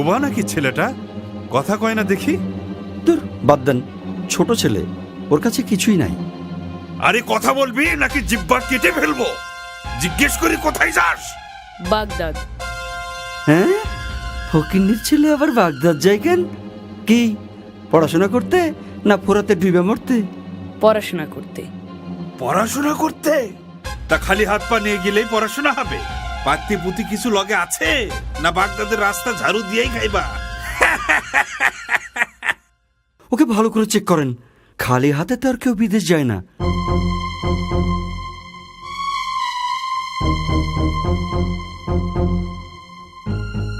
বোবা নাকি ছেলেটা? কথা কয় না দেখি। দূর, বাদ দেন, ছোট ছেলে, ওর কাছে কিছুই নাই। আরে কথা বলবি নাকি জিব্বা কেটে ফেলবো? জিজ্ঞেস করি কোথায় যাস? বাগদাদ। হ্যাঁ, ফকিন্নির ছেলে আবার বাগদাদ যায় কেন? কি পড়াশোনা করতে না ফোরাতে ডুবে মরতে? পড়াশোনা করতে। পড়াশোনা করতে? তা খালি হাত পা নিয়ে গেলেই পড়াশোনা হবে? পাত্তি পুতি কিছু লগে আছে না বাগদাদের রাস্তা ঝাড়ু দিয়েই খাইবা? ওকে ভালো করে চেক করেন, খালি হাতে তো আর কেউ বিদেশ যায় না।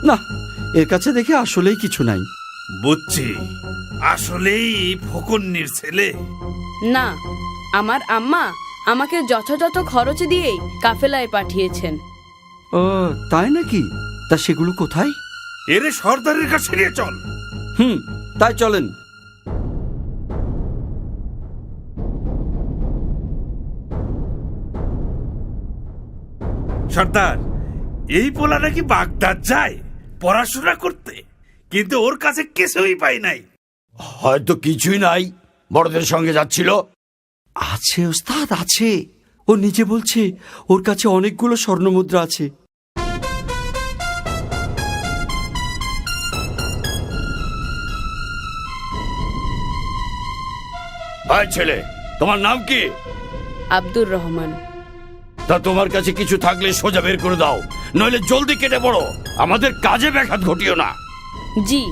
না, এর কাছে দেখে আসলেই কিছু নাই। বুঝছি, আসলেই ফকন্নির ছেলে। না, আমার আম্মা আমাকে যথাযথ খরচ দিয়েই কাফেলায় পাঠিয়েছেন। ও তাই নাকি? তা সেগুলো কোথায়? এরে সর্দারের কাছে নিয়ে চল। তাই চলেন। সর্দার, এই পোলা নাকি বাগদাদ যায় পড়াশোনা করতে, কিন্তু ওর কাছে কিছুই পাই নাই। হয়তো কিছুই নাই, বড়দের সঙ্গে যাচ্ছিল। আছে ওস্তাদ, আছে। ও নিজে বলছে ওর কাছে অনেকগুলো স্বর্ণমুদ্রা আছে। ভাই ছেলে, তোমার নাম কি? আব্দুর রহমান। তা তোমার কাছে কিছু থাকলে সোজা বের করে দাও, নইলে জলদি কেটে পড়ো, আমাদের কাজে ব্যাঘাত ঘটিও না। জি,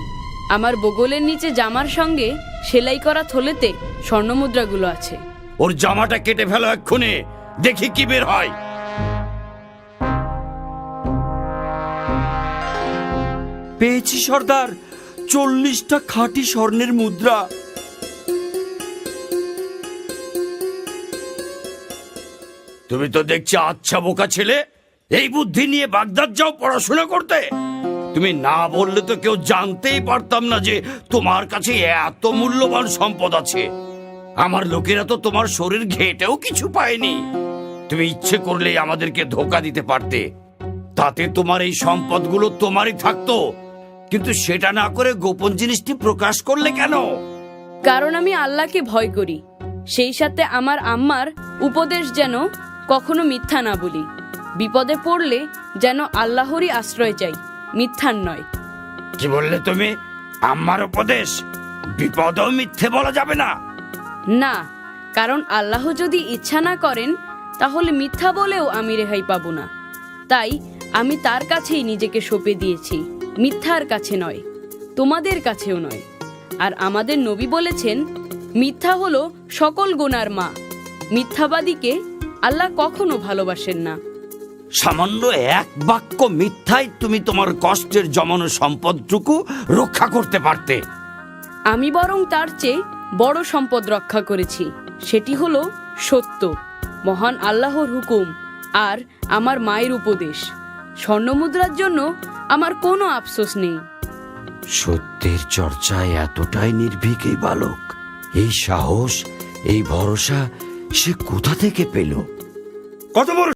আমার বগলের নিচে জামার সঙ্গে সেলাই করা থলেতে স্বর্ণমুদ্রাগুলো আছে। ওর জামাটা কেটে ফেলো এক্ষুনি, দেখি কি বের হয়। পেয়েছি সর্দার, 40টা খাঁটি স্বর্ণের মুদ্রা। তুমি তো দেখছি আচ্ছা বোকা ছেলে, এই বুদ্ধি নিয়ে বাগদাদ যাও পড়াশোনা করতে? তুমি না বললে তো কেউ জানতেই পারতাম না যে তোমার কাছে এত মূল্যবান সম্পদ আছে। আমার লোকেরা তো তোমার শরীর ঘেটেও কিছু পায়নি। তুমি ইচ্ছে করলেই আমাদেরকে ধোকা দিতে পারতে, তাতে তোমার এই সম্পদগুলো তোমারই থাকতো। কিন্তু সেটা না করে গোপন জিনিসটি প্রকাশ করলে কেন? কারণ আমি আল্লাহকে ভয় করি, সেই সাথে আমার আম্মার উপদেশ যেন কখনো মিথ্যা না বলি। বিপদে পড়লে যেন আল্লাহরই আশ্রয় চাই, মিথ্যার নয়। কি বললে তুমি? আমার উপদেশ? বিপদও মিথ্যে বলা যাবে না? না, কারণ আল্লাহ যদি ইচ্ছা না করেন তাহলে মিথ্যা বলেও আমি রেহাই পাবো না। তাই আমি তার কাছেই নিজেকে সঁপে দিয়েছি, মিথ্যার কাছে নয়, তোমাদের কাছেও নয়। আর আমাদের নবী বলেছেন, মিথ্যা হলো সকল গুনার মা। মিথ্যাবাদীকে আল্লাহ কখনো ভালোবাসেন না। সামান্য এক বাক্য মিথ্যায় তুমি তোমার কষ্টের জমানো সম্পদটুকু রক্ষা করতে পারতে। আমি বরং তার চেয়ে বড় সম্পদ রক্ষা করেছি, সেটি হলো সত্য, মহান আল্লাহর হুকুম আর আমার মায়ের উপদেশ। স্বর্ণমুদ্রার জন্য আমার কোনো আফসোস নেই। সত্যের চর্চায় এতটাই নির্ভীক এই বালক, এই সাহস, এই ভরসা সে কোথা থেকে পেল? কত বড়